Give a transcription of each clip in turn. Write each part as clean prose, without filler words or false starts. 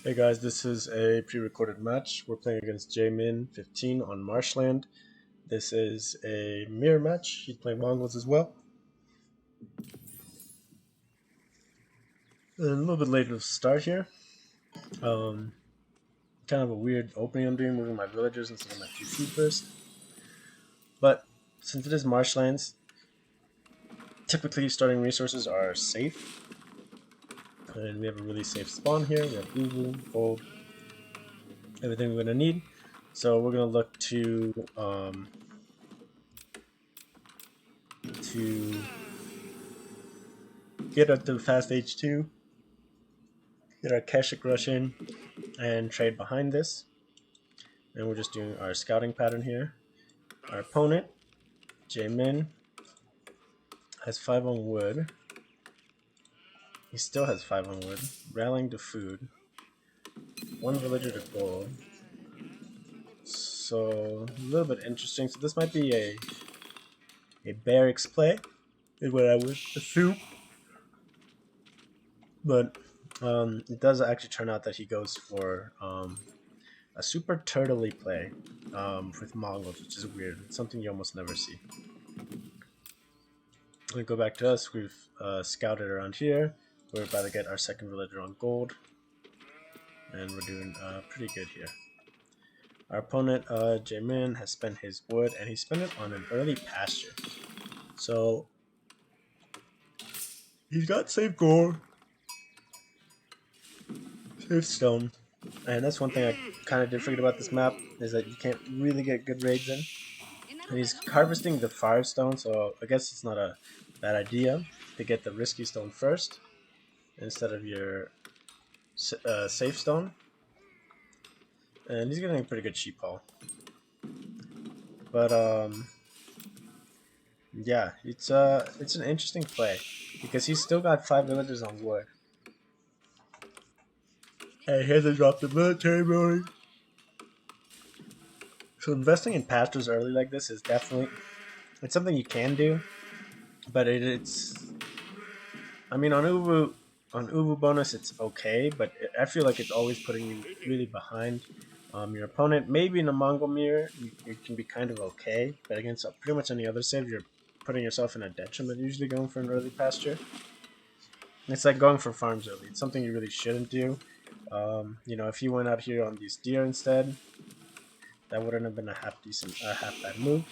Hey guys, this is a pre-recorded match. We're playing against Jamin15 on Marshland. This is a mirror match. He's playing Mongols as well. And a little bit later to start here. Um, Kind of a weird opening I'm doing, moving my villagers instead of my PC first. But since it is marshlands, typically starting resources are safe. And we have a really safe spawn here. We have uvu, gold, everything we're going to need. So we're going to look to get up to fast H2, get our Keshik rush in, and trade behind this. And we're just doing our scouting pattern here. Our opponent, Jamin, has 5 on wood. He still has 5 on wood. Rallying to food. 1 villager to gold. So a little bit interesting. So this might be a barracks play, is what I would assume. But it does actually turn out that he goes for a super turtley play with Mongols, which is weird. It's something you almost never see. We go back to us. We've scouted around here. We're about to get our second villager on gold, and we're doing pretty good here. Our opponent, Jamin, has spent his wood, and he spent it on an early pasture. So he's got safe gold, safe stone, and that's one thing I kind of did forget about this map, is that you can't really get good raids in. And he's harvesting the firestone, so I guess it's not a bad idea to get the risky stone first instead of your safe stone. And he's getting a pretty good sheep haul. But yeah, it's an interesting play because he's still got 5 villagers on wood. And he hasn't dropped the military building. So investing in pastures early like this is definitely, it's something you can do, but it's, I mean, on Uvu bonus it's okay, but I feel like it's always putting you really behind your opponent. Maybe in a Mongol mirror you can be kind of okay, but against pretty much any other save you're putting yourself in a detriment usually going for an early pasture. It's like going for farms early. It's something you really shouldn't do. You know, if you went out here on these deer instead, that wouldn't have been a half bad move.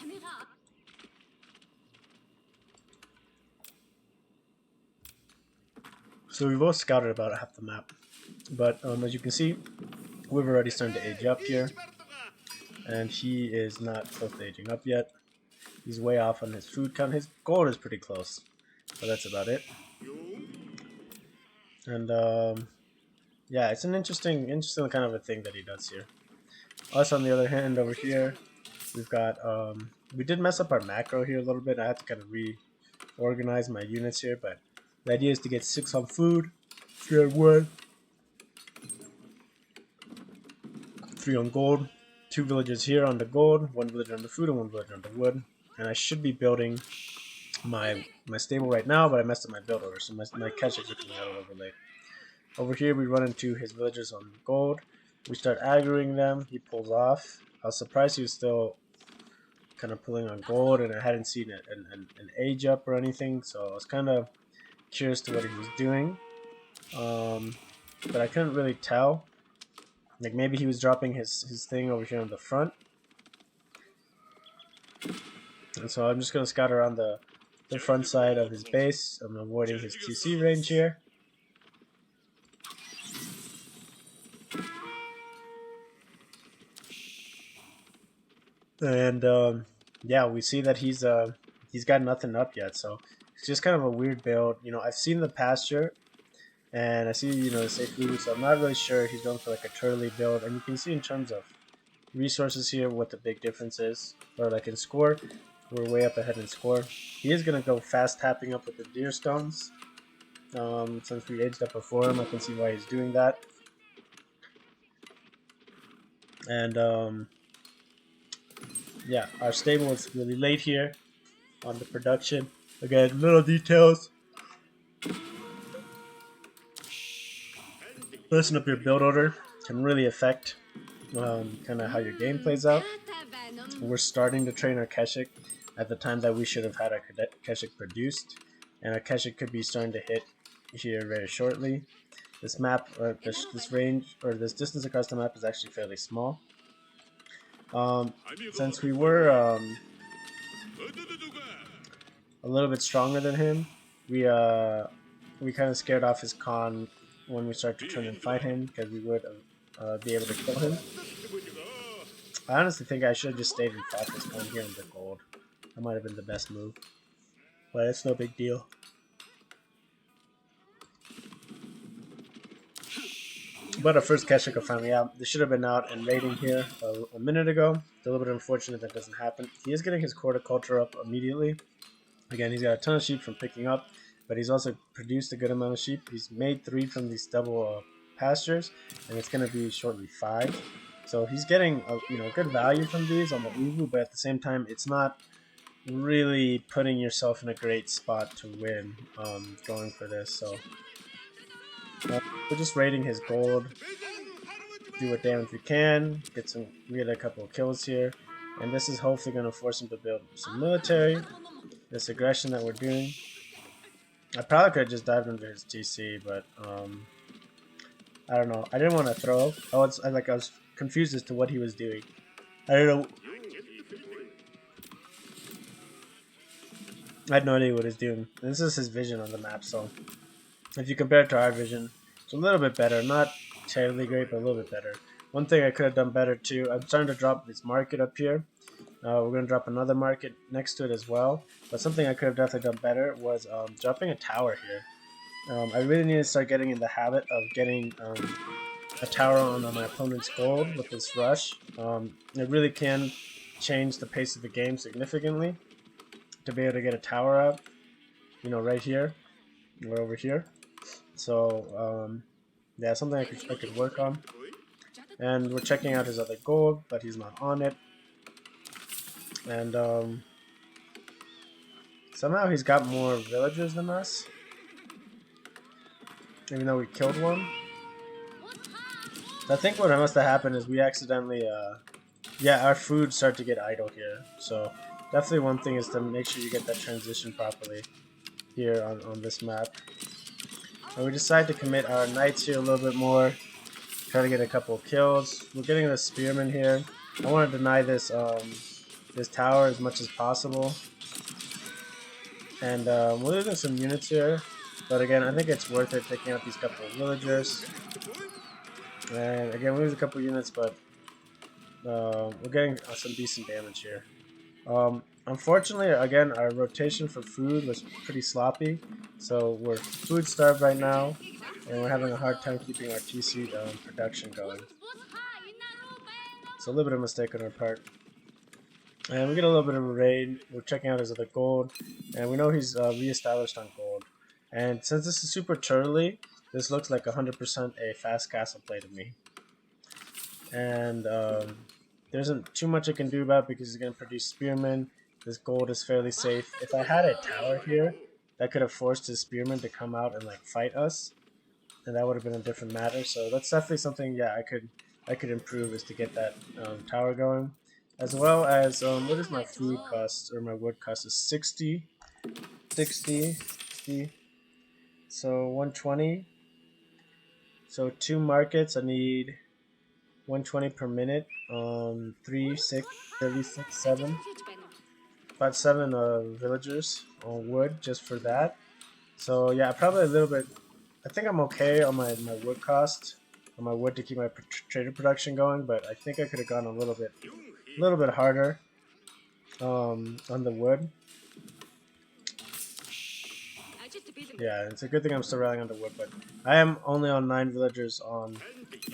So we've all scouted about half the map, but as you can see, we've already starting to age up here, and he is not close to aging up yet. He's way off on his food count. His gold is pretty close, but that's about it. And yeah, it's an interesting kind of a thing that he does here. Us, on the other hand, over here, we've got we did mess up our macro here a little bit. I had to kind of reorganize my units here, but the idea is to get 6 on food, 3 on wood, 3 on gold, 2 villagers here on the gold, 1 villager on the food, and 1 villager on the wood. And I should be building my stable right now, but I messed up my build order, so my catch is looking a little overlaid. Over here, we run into his villagers on gold. We start aggroing them. He pulls off. I was surprised he was still kind of pulling on gold, and I hadn't seen an age up or anything, so I was kind of curious to what he was doing. But I couldn't really tell. Like, maybe he was dropping his thing over here on the front. And so I'm just going to scout around the front side of his base. I'm avoiding his TC range here. And yeah, we see that he's got nothing up yet, so it's just kind of a weird build. You know, I've seen the pasture, and I see, you know, the safe food, so I'm not really sure he's going for like a turtley build. And you can see in terms of resources here what the big difference is, or like in score, we're way up ahead in score. He is gonna go fast tapping up with the deer stones. Since we aged up before him, I can see why he's doing that. And yeah, our stable is really late here on the production. Again, little details. Listen up your build order can really affect kind of how your game plays out. We're starting to train our Keshik at the time that we should have had our Keshik produced, and our Keshik could be starting to hit here very shortly. This map, this range, or this distance across the map is actually fairly small. Since we were a little bit stronger than him, we kind of scared off his con when we started to turn and fight him, because we would be able to kill him. I honestly think I should have just stayed and fought this con here in the gold. That might have been the best move, but it's no big deal. But our first Keshik are finally out. They should have been out and raiding here a minute ago. It's a little bit unfortunate that doesn't happen. He is getting his horticulture up immediately. Again, he's got a ton of sheep from picking up, but he's also produced a good amount of sheep. He's made 3 from these double pastures, and it's going to be shortly 5. So he's getting good value from these on the Uvu, but at the same time, it's not really putting yourself in a great spot to win going for this. So we're just raiding his gold, do what damage we can, get a couple of kills here, and this is hopefully going to force him to build some military. This aggression that we're doing, I probably could have just dived into his TC, but I don't know. I didn't want to throw. I was confused as to what he was doing. I don't know. I had no idea what he's doing. And this is his vision on the map, so if you compare it to our vision, it's a little bit better. Not terribly great, but a little bit better. One thing I could have done better too, I'm starting to drop this market up here. We're going to drop another market next to it as well. But something I could have definitely done better was dropping a tower here. I really need to start getting in the habit of getting a tower on my opponent's gold with this rush. It really can change the pace of the game significantly to be able to get a tower up, right here or over here. So yeah, something I could work on. And we're checking out his other gold, but he's not on it. And somehow he's got more villagers than us, even though we killed one. So I think what must have happened is we accidentally, our food started to get idle here. So definitely one thing is to make sure you get that transition properly here on this map. And we decide to commit our knights here a little bit more, try to get a couple of kills. We're getting the spearmen here. I want to deny this this tower as much as possible. And we're losing some units here, but again, I think it's worth it taking out these couple of villagers. And again, we lose a couple of units, but we're getting some decent damage here. Unfortunately, again, our rotation for food was pretty sloppy, so we're food starved right now, and we're having a hard time keeping our TC production going. So a little bit of a mistake on our part. And we get a little bit of a raid. We're checking out his other gold, and we know he's re-established on gold. And since this is super turtly, this looks like 100% a fast castle play to me. And there isn't too much I can do about it because he's going to produce spearmen. This gold is fairly safe. If I had a tower here, that could have forced his spearmen to come out and fight us, and that would have been a different matter. So that's definitely something, I could improve, is to get that tower going. As well as, what is my food cost, or my wood cost? Is 60, so 120. So 2 markets, I need 120 per minute. 3, 6, 36, 7. About 7 villagers on wood just for that. So yeah, probably a little bit. I think I'm okay on my wood cost, on my wood to keep my trader production going, but I think I could have gone a little bit harder on the wood. Yeah, it's a good thing I'm still rallying on the wood, but I am only on 9 villagers on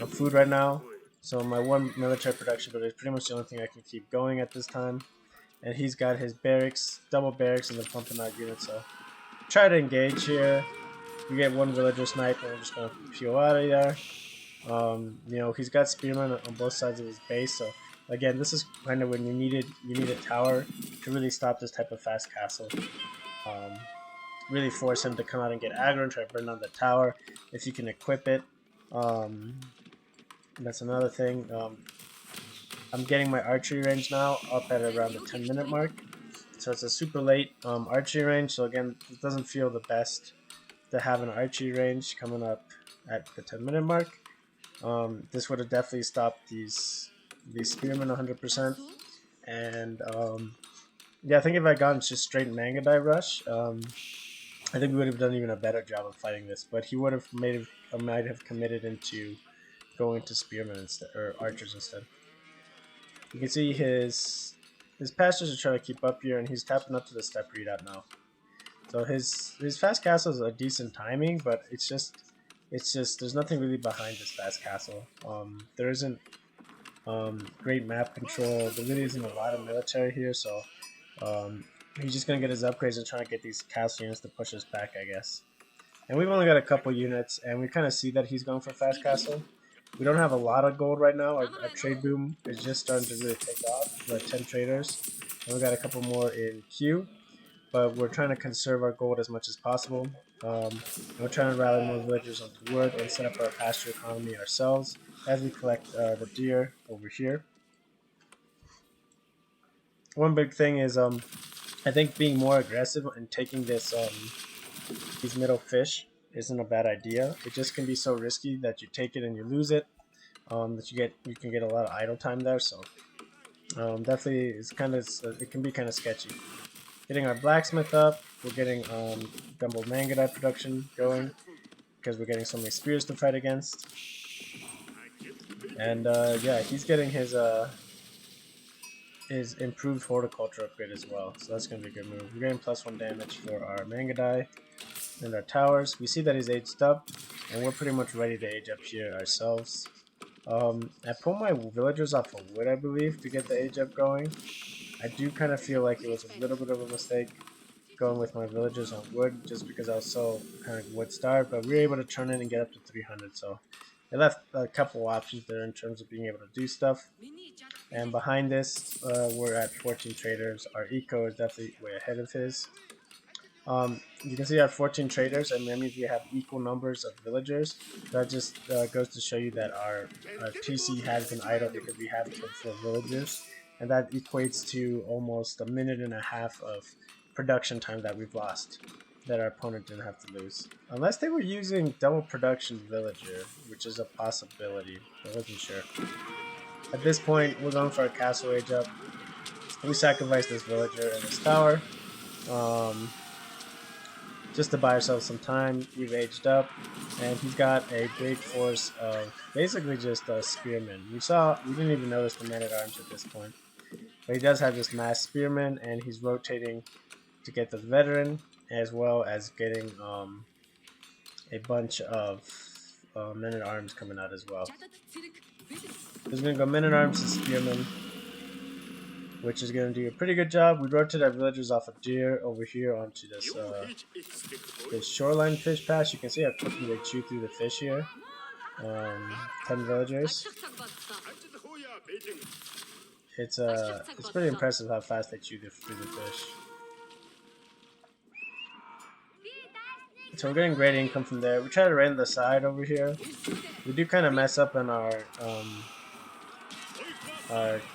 food right now, so my 1 military production, but it's pretty much the only thing I can keep going at this time. And he's got his barracks, double barracks, and the pumping out unit, so try to engage here. We get 1 villager snipe, and we're just gonna peel out of there. He's got spearmen on both sides of his base, so again, this is kind of when you need a tower to really stop this type of fast castle. Really force him to come out and get aggro and try to burn down the tower if you can equip it. That's another thing. I'm getting my archery range now up at around the 10-minute mark. So it's a super late archery range. So again, it doesn't feel the best to have an archery range coming up at the 10-minute mark. This would have definitely stopped these spearmen 100%. And yeah, I think if I gone just straight Mangadai rush, I think we would have done even a better job of fighting this. But he would have might have committed into going to spearmen instead, or archers instead. You can see his pastures are trying to keep up here, and he's tapping up to the step readout now. So his fast castle is a decent timing, but it's just there's nothing really behind this fast castle. There isn't great map control. There really isn't a lot of military here, so he's just gonna get his upgrades and try to get these castle units to push us back, I guess. And we've only got a couple units, and we kind of see that he's going for fast castle. We don't have a lot of gold right now. Our trade boom is just starting to really take off. We're at 10 traders, and we got a couple more in queue. But we're trying to conserve our gold as much as possible. We're trying to rally more villagers onto wood and set up our pasture economy ourselves as we collect the deer over here. One big thing is I think being more aggressive and taking this these middle fish isn't a bad idea. It just can be so risky that you take it and you lose it. That you can get a lot of idle time there. So definitely it can be kind of sketchy. Getting our blacksmith up, we're getting double Mangadai production going because we're getting so many spears to fight against. And yeah, he's getting his improved horticulture upgrade as well, so that's going to be a good move. We're getting +1 damage for our Mangadai and our towers. We see that he's aged up, and we're pretty much ready to age up here ourselves. I pulled my villagers off of wood, I believe, to get the age up going. I do kind of feel like it was a little bit of a mistake going with my villagers on wood, just because I was so kind of wood starved, but we were able to turn in and get up to 300, so it left a couple options there in terms of being able to do stuff. And behind this, we're at 14 traders. Our eco is definitely way ahead of his. You can see our 14 traders, and that means we have equal numbers of villagers. That just goes to show you that our TC has been idle because we have killed 4 villagers, and that equates to almost a minute and a half of production time that we've lost, that our opponent didn't have to lose. Unless they were using double production villager, which is a possibility. I wasn't sure. At this point, we're going for a castle age up. We sacrificed this villager and this tower. Just to buy ourselves some time. We've aged up, and he's got a big force of basically just spearmen. We didn't even notice the men-at-arms at this point. But he does have this mass spearmen, and he's rotating to get the veteran, as well as getting a bunch of men-at-arms coming out as well. He's going to go men-at-arms to spearmen, which is going to do a pretty good job. We rotate our villagers off of deer over here onto this shoreline fish patch. You can see how quickly they chew through the fish here. 10 villagers. It's pretty impressive how fast they chew through the fish. So we're getting great income from there. We try to raid the side over here. We do kind of mess up on our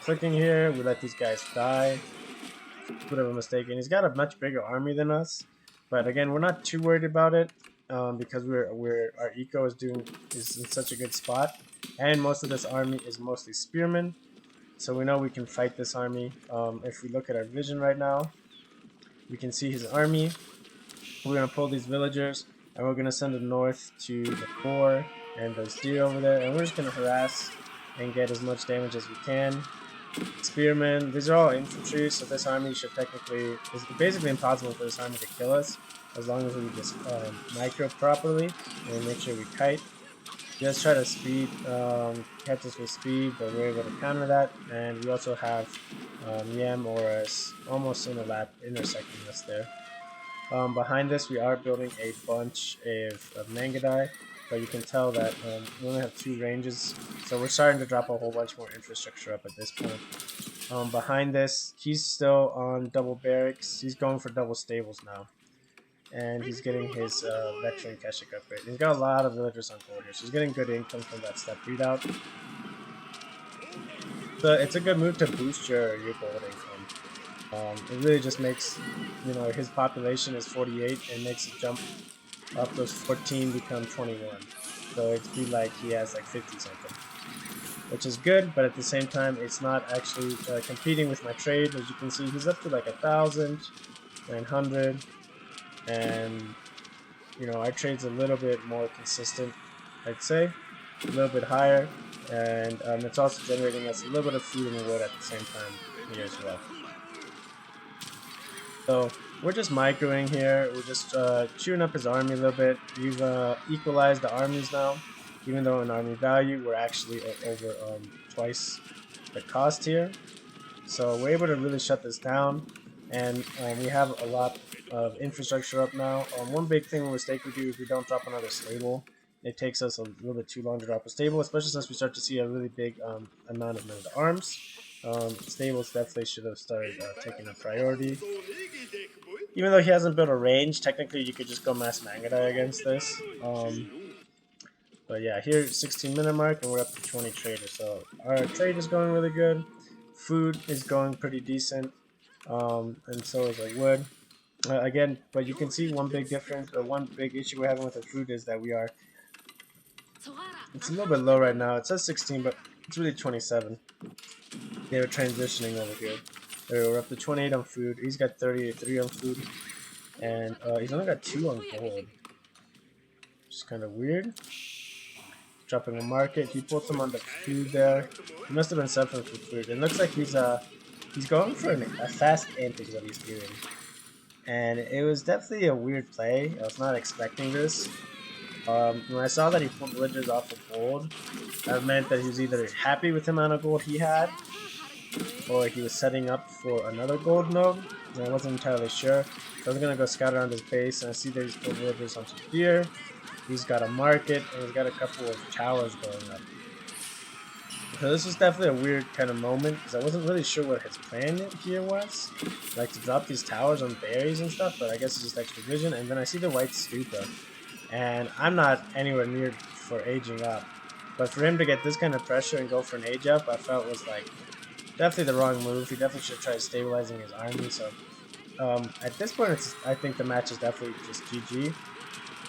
clicking here. We let these guys die. Bit of a mistake, and he's got a much bigger army than us. But again, we're not too worried about it because our eco is in such a good spot, and most of this army is mostly spearmen. So we know we can fight this army. If we look at our vision right now, we can see his army. We're gonna pull these villagers, and we're gonna send them north to the core and those deer over there, and we're just gonna harass and get as much damage as we can. Spearmen, these are all infantry, so this army should it's basically impossible for this army to kill us as long as we just micro properly and make sure we kite. Just try to catch us with speed, but we're able to counter that, and we also have Yam or us almost intersecting us there. Behind this, we are building a bunch of Mangadai, but you can tell that we only have 2 ranges, so we're starting to drop a whole bunch more infrastructure up at this point. Behind this, he's still on double barracks. He's going for double stables now. and he's getting his veteran Keshik upgrade. He's got a lot of villagers on gold here, so he's getting good income from that step readout. So it's a good move to boost your gold income. It really just makes, you know, his population is 48 and makes it jump up those 14 become 21. So it'd be like he has like 50 something, which is good, but at the same time, it's not actually competing with my trade. As you can see, he's up to like 1,000, 900, and you know, our trade's a little bit more consistent, I'd say, a little bit higher, and it's also generating us a little bit of food and wood at the same time here as well. So we're just microing here. We're just chewing up his army a little bit. We've equalized the armies now. Even though in army value we're actually over twice the cost here. So we're able to really shut this down, and we have a lot of infrastructure up now. One big thing or mistake we do is we don't drop another stable. It takes us a little bit too long to drop a stable, especially since we start to see a really big amount of men at arms. Stables definitely should have started taking a priority. Even though he hasn't built a range, technically you could just go mass Mangadai against this. But yeah, here 16-minute mark and we're up to 20 traders. So our trade is going really good. Food is going pretty decent. And so is our wood. Again, but you can see one big difference, or one big issue we're having with the food is that it's a little bit low right now. It says 16, but it's really 27. They're transitioning over here. We're up to 28 on food. He's got 33 on food. And he's only got 2 on gold. Which is kind of weird. Dropping a market. He pulled some on the food there. He must have been suffering for food. It looks like he's going for a fast imp is what he's doing. And it was definitely a weird play. I was not expecting this. When I saw that he pulled villagers off of gold, that meant that he was either happy with the amount of gold he had, or he was setting up for another gold node, and I wasn't entirely sure. So I was going to go scout around his base, and I see that he's pulled villagers onto here. He's got a market, and he's got a couple of towers going up. So this was definitely a weird kind of moment, because I wasn't really sure what his plan here was. Like to drop these towers on berries and stuff, but I guess it's just extra vision. And then I see the white stupa, and I'm not anywhere near for aging up. But for him to get this kind of pressure and go for an age up, I felt was like definitely the wrong move. He definitely should have tried stabilizing his army. So at this point, I think the match is definitely just GG. You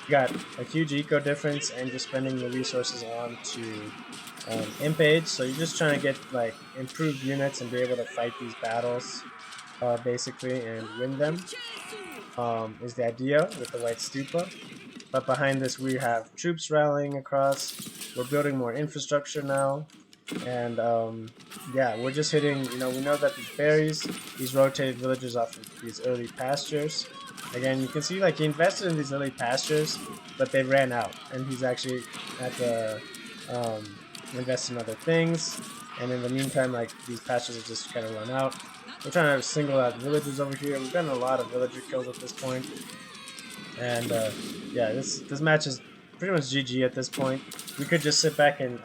got a huge eco difference, and just spending your resources on to imp age. So you're just trying to get like improved units and be able to fight these battles, basically, and win them. Is the idea with the white stupa. But behind this, we have troops rallying across. We're building more infrastructure now. And yeah, we're just hitting, you know, we know that these berries, these rotated villagers off of these early pastures. Again, you can see like he invested in these early pastures, but they ran out. And he's actually had to invest in other things. And in the meantime, like these pastures have just kind of run out. We're trying to single out villagers over here. We've gotten a lot of villager kills at this point. And yeah, this match is pretty much GG at this point. We could just sit back and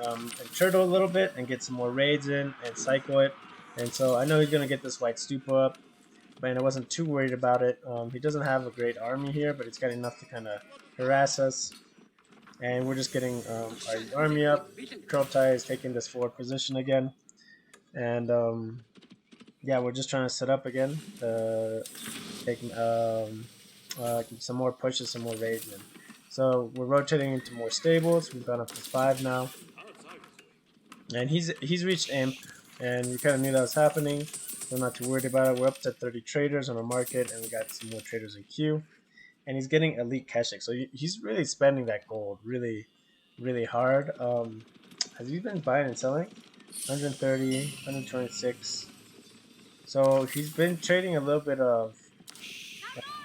turtle a little bit and get some more raids in and cycle it. And so I know he's going to get this white stupa up, but I wasn't too worried about it. He doesn't have a great army here, but he's got enough to kind of harass us. And we're just getting our army up. Kurultai is taking this forward position again. And yeah, we're just trying to set up again. Taking some more pushes, some more raids in. So we're rotating into more stables. We've gone up to 5 now. And he's reached imp, and we kind of knew that was happening. So I'm not too worried about it. We're up to 30 traders on our market, and we got some more traders in queue. And he's getting elite Keshik, so he's really spending that gold really, really hard. Has he been buying and selling? 130, 126. So he's been trading a little bit of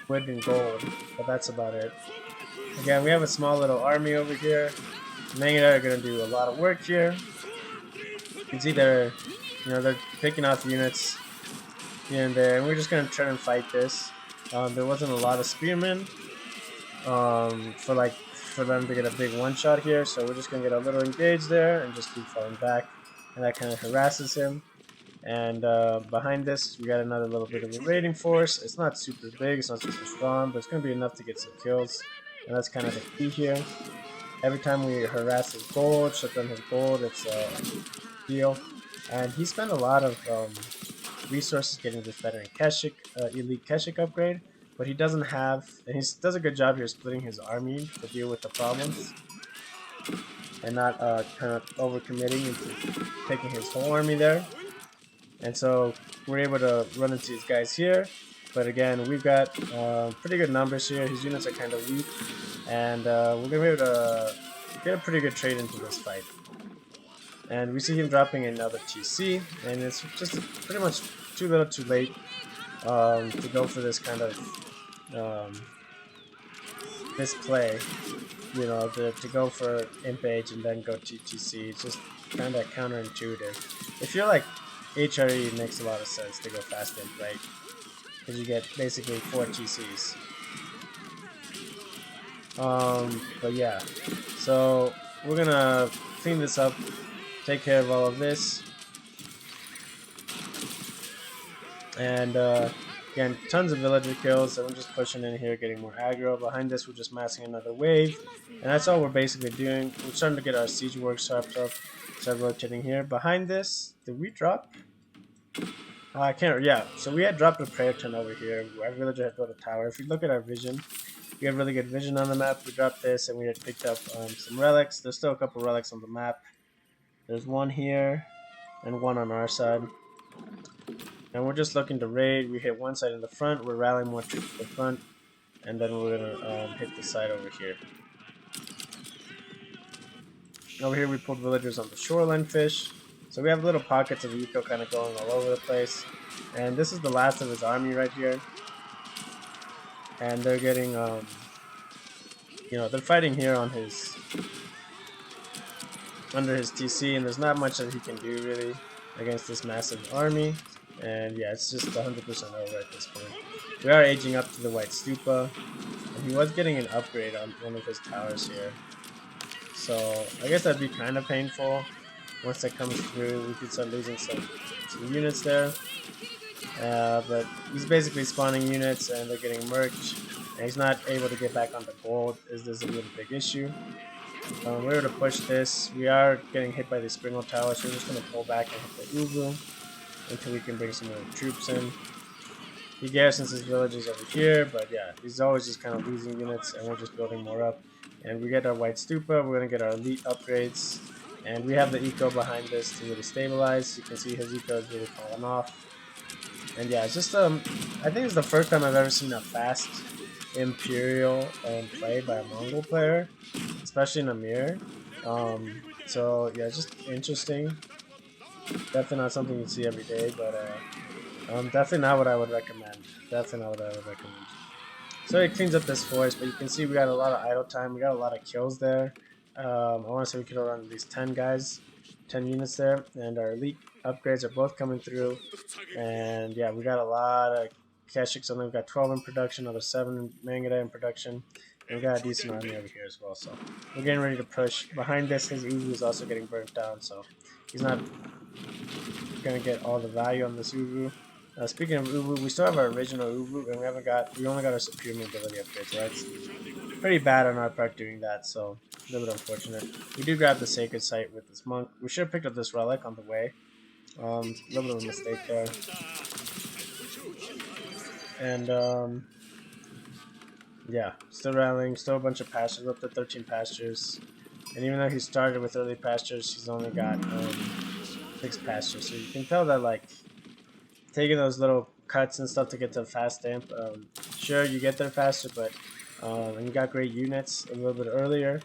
wood and gold, but that's about it. Again, we have a small little army over here. Mangadai are going to do a lot of work here. You can see they're picking off units here and there, and we're just going to try and fight this. There wasn't a lot of spearmen for them to get a big one-shot here, so we're just going to get a little engaged there and just keep falling back, and that kind of harasses him. And behind this, we got another little bit of a raiding force. It's not super big, it's not super strong, but it's going to be enough to get some kills. And that's kind of the key here. Every time we harass his gold, shut down his gold, it's a deal. And he spent a lot of resources getting this veteran Keshik, elite Keshik upgrade, but he doesn't have, and he does a good job here splitting his army to deal with the problems and not kind of overcommitting into taking his whole army there. And so we're able to run into these guys here. But again, we've got pretty good numbers here. His units are kind of weak. And we're going to be able to get a pretty good trade into this fight. And we see him dropping another TC. And it's just pretty much too little too late to go for this kind of this play. You know, to go for Imp Age and then go TTC. It's just kind of counterintuitive. If you're like HRE, it makes a lot of sense to go fast Imp, right? Because you get basically 4 TCs. But yeah, so we're gonna clean this up, take care of all of this, and again, tons of villager kills. So we're just pushing in here, getting more aggro. Behind this, we're just massing another wave, and that's all we're basically doing. We're starting to get our siege workshops up, start rotating here. Behind this, did we drop? I can't. Yeah, so we had dropped a prayer tent over here. Our villager had built a tower. If you look at our vision, we have really good vision on the map. We dropped this, and we had picked up some relics. There's still a couple relics on the map. There's one here, and one on our side. And we're just looking to raid. We hit one side in the front. We're rallying more troops to the front, and then we're gonna hit the side over here. Over here, we pulled villagers on the shoreline fish. So we have little pockets of eco kind of going all over the place. And this is the last of his army right here. And they're getting, you know, they're fighting here on his, under his TC, and there's not much that he can do really against this massive army. And yeah, it's just 100% over at this point. We are aging up to the White Stupa, and he was getting an upgrade on one of his towers here. So I guess that'd be kind of painful. Once that comes through, we could start losing some units there. But he's basically spawning units and they're getting murked. And he's not able to get back on the gold. This is a really big issue. We're able to push this. We are getting hit by the Springle Tower, so we're just going to pull back and hit the Uvu until we can bring some more troops in. He garrisons his villages over here, but yeah, he's always just kind of losing units and we're just building more up. And we get our White Stupa, we're going to get our elite upgrades. And we have the eco behind this to really stabilize. You can see his eco is really falling off. And yeah, it's just I think it's the first time I've ever seen a fast Imperial play by a Mongol player, especially in a mirror. So yeah, it's just interesting. Definitely not something you see every day, but definitely not what I would recommend. Definitely not what I would recommend. So it cleans up this forest, but you can see we got a lot of idle time. We got a lot of kills there. I want to say we could have run at least 10 guys, 10 units there, and our elite upgrades are both coming through. And yeah, we got a lot of Keshiks on there. We've got 12 in production, another 7 in Mangada in production, and we got a decent army over here as well. So we're getting ready to push. Behind this, his Uvu is also getting burnt down, so he's not going to get all the value on this Uvu. Speaking of Uvu, we still have our original Uvu, and we only got our superior mobility upgrade, so that's pretty bad on our part doing that, so a little bit unfortunate. We do grab the sacred site with this monk. We should have picked up this relic on the way. A little bit of a mistake there. And yeah, still rallying, still a bunch of pastures, up to 13 pastures. And even though he started with early pastures, he's only got 6 pastures. So you can tell that, like, taking those little cuts and stuff to get to fast stamp, sure, you get there faster, but and you got great units a little bit earlier,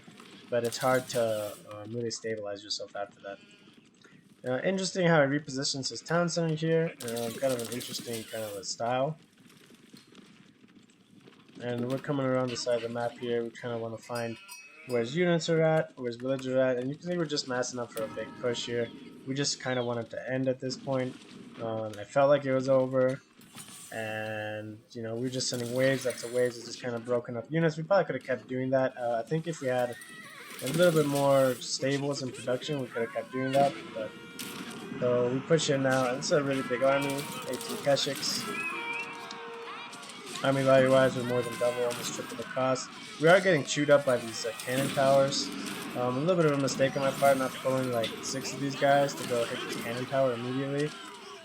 but it's hard to really stabilize yourself after that. Interesting how he repositions his town center here. Kind of an interesting kind of a style. And we're coming around the side of the map here. We kind of want to find where his units are at, where his villagers are at, and you can see we're just massing up for a big push here. We just kind of want it to end at this point. I felt like it was over, and you know, we were just sending waves after waves. It's just kind of broken up units. We probably could have kept doing that. I think if we had a little bit more stables in production, we could have kept doing that, but So we push in now. It's a really big army, 18 Keshiks. Army value wise, we're more than double, almost triple the cost. We are getting chewed up by these cannon towers. A little bit of a mistake on my part not pulling like 6 of these guys to go hit this cannon tower immediately.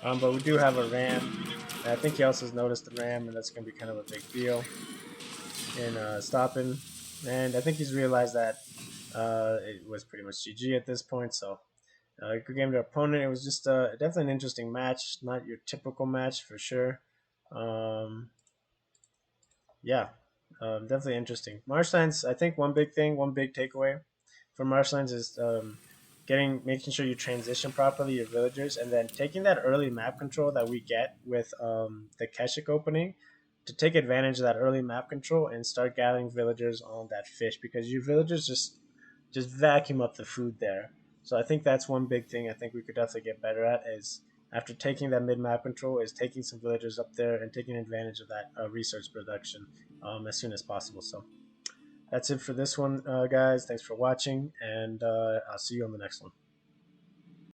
But we do have a ram. And I think he also has noticed the ram, and that's going to be kind of a big deal in stopping. And I think he's realized that it was pretty much GG at this point. So good game to opponent. It was just definitely an interesting match. Not your typical match for sure. Um, yeah, definitely interesting. Marshlands, I think one big takeaway from Marshlands is making sure you transition properly your villagers, and then taking that early map control that we get with the Keshik opening to take advantage of that early map control and start gathering villagers on that fish, because your villagers just vacuum up the food there. So I think that's one big thing I think we could definitely get better at is after taking that mid map control is taking some villagers up there and taking advantage of that resource production as soon as possible. So that's it for this one, guys. Thanks for watching, and I'll see you on the next one.